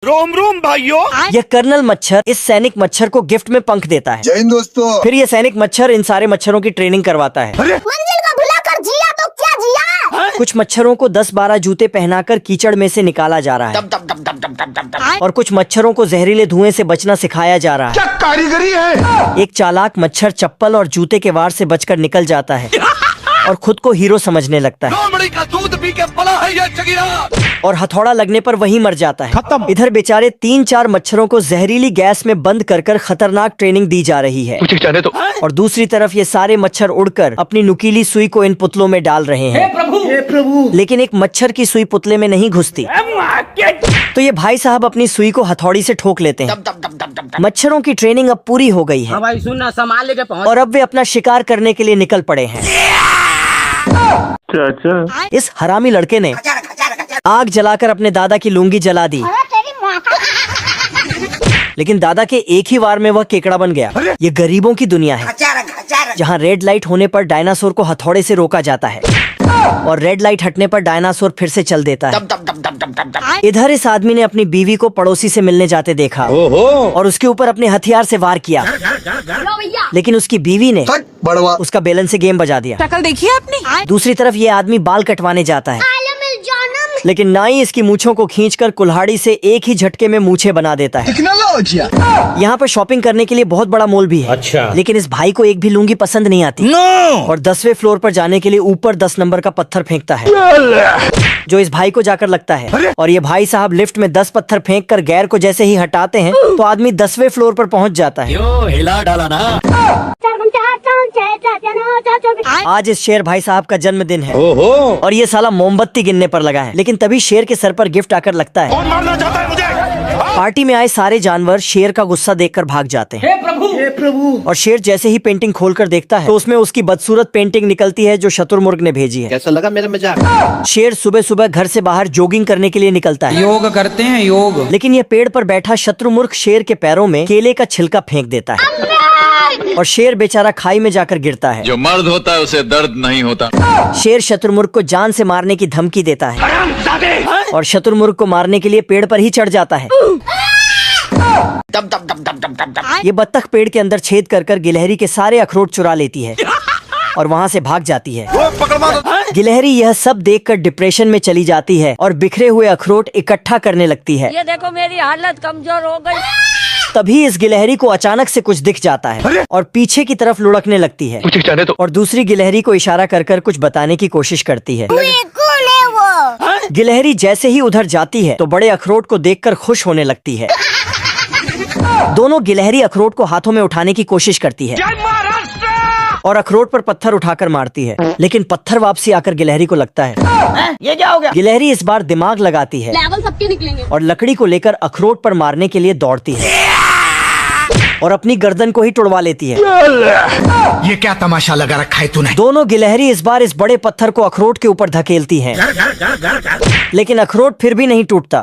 रोम रोम भाइयों। यह कर्नल मच्छर इस सैनिक मच्छर को गिफ्ट में पंख देता है। जय हिंद दोस्तों। फिर यह सैनिक मच्छर इन सारे मच्छरों की ट्रेनिंग करवाता है। मंजिल को भुलाकर जिया तो क्या जिया। कुछ मच्छरों को 10-12 जूते पहनाकर कीचड़ में से निकाला जा रहा है और कुछ मच्छरों को जहरीले धुएं से बचना सिखाया जा रहा है। क्या कारीगरी है। एक चालाक मच्छर चप्पल और जूते के वार से बचकर निकल जाता है और खुद को हीरो समझने लगता है लोमड़ी का दूध पी के पला है ये चगिरा। और हथौड़ा लगने पर वहीं मर जाता है। खत्म। इधर बेचारे 3-4 मच्छरों को जहरीली गैस में बंद कर खतरनाक ट्रेनिंग दी जा रही है। जाने तो। और दूसरी तरफ ये सारे मच्छर उड़कर अपनी नुकीली सुई को इन पुतलों में डाल रहे हैं। हे प्रभु। लेकिन एक मच्छर की सुई पुतले में नहीं घुसती, तो ये भाई साहब अपनी सुई को हथौड़ी से ठोक लेते हैं। मच्छरों की ट्रेनिंग अब पूरी हो गई है। हाँ भाई सुन ना, सामान लेके पहुंच। और अब वे अपना शिकार करने के लिए निकल पड़े हैं। चाचा। इस हरामी लड़के ने आग जलाकर अपने दादा की लुंगी जला दी, लेकिन दादा के एक ही वार में वह केकड़ा बन गया। ये गरीबों की दुनिया है, जहाँ रेड लाइट होने पर डायनासोर को हथौड़े से रोका जाता है और रेड लाइट हटने पर डायनासोर फिर से चल देता है। इधर इस आदमी ने अपनी बीवी को पड़ोसी से मिलने जाते देखा और उसके ऊपर अपने हथियार से वार किया, लेकिन उसकी बीवी ने उसका बेलन से गेम बजा दिया। शक्ल देखी है आपने? दूसरी तरफ ये आदमी बाल कटवाने जाता है, लेकिन नाई इसकी मूछों को खींचकर कुल्हाड़ी से एक ही झटके में मूछें बना देता है। यहाँ पर शॉपिंग करने के लिए बहुत बड़ा मॉल भी है। अच्छा। लेकिन इस भाई को एक भी लुंगी पसंद नहीं आती। और 10वें फ्लोर पर जाने के लिए ऊपर 10 नंबर का पत्थर फेंकता है, जो इस भाई को जाकर लगता है। और ये भाई साहब लिफ्ट में 10 पत्थर फेंक कर गैर को जैसे ही हटाते हैं तो आदमी 10वें फ्लोर पर पहुँच जाता है। हिला डाला ना। आज इस शेर भाई साहब का जन्मदिन है और ये साला मोमबत्ती गिनने पर लगा है। लेकिन तभी शेर के सर पर गिफ्ट आकर लगता है। कौन मारना चाहता है मुझे। पार्टी में आए सारे जानवर शेर का गुस्सा देखकर भाग जाते हैं। हे प्रभु। और शेर जैसे ही पेंटिंग खोलकर देखता है तो उसमें उसकी बदसूरत पेंटिंग निकलती है जो शुतुरमुर्ग ने भेजी है। कैसा लगा मेरा मजाक? शेर सुबह सुबह घर से बाहर जॉगिंग करने के लिए निकलता है। योग करते हैं योग। लेकिन ये पेड़ पर बैठा शत्रुमुर्ग शेर के पैरों में केले का छिलका फेंक देता है और शेर बेचारा खाई में जाकर गिरता है। जो मर्द होता है उसे दर्द नहीं होता। शेर शत्रुमुर्ग को जान से मारने की धमकी देता है और शत्रुमुर्ग को मारने के लिए पेड़ पर ही चढ़ जाता है। ये बत्तख पेड़ के अंदर छेद कर गिलहरी के सारे अखरोट चुरा लेती है और वहाँ से भाग जाती है। गिलहरी यह सब देखकर डिप्रेशन में चली जाती है और बिखरे हुए अखरोट इकट्ठा करने लगती है। ये देखो मेरी हालत कमजोर हो गई। तभी इस गिलहरी को अचानक से कुछ दिख जाता है और पीछे की तरफ लुढ़कने लगती है जाने तो। और दूसरी गिलहरी को इशारा कर कुछ बताने की कोशिश करती है। गिलहरी जैसे ही उधर जाती है तो बड़े अखरोट को देखकर खुश होने लगती है। दोनों गिलहरी अखरोट को हाथों में उठाने की कोशिश करती है और अखरोट पर पत्थर उठाकर मारती है, लेकिन पत्थर वापसी आकर गिलहरी को लगता है। ये क्या हो गया? गिलहरी इस बार दिमाग लगाती है लेवल सबके निकलेंगे। और लकड़ी को लेकर अखरोट पर मारने के लिए दौड़ती है और अपनी गर्दन को ही तुड़वा लेती है। ये क्या तमाशा लगा रखा है तूने। दोनों गिलहरी इस बार इस बड़े पत्थर को अखरोट के ऊपर धकेलती हैं, लेकिन अखरोट फिर भी नहीं टूटता।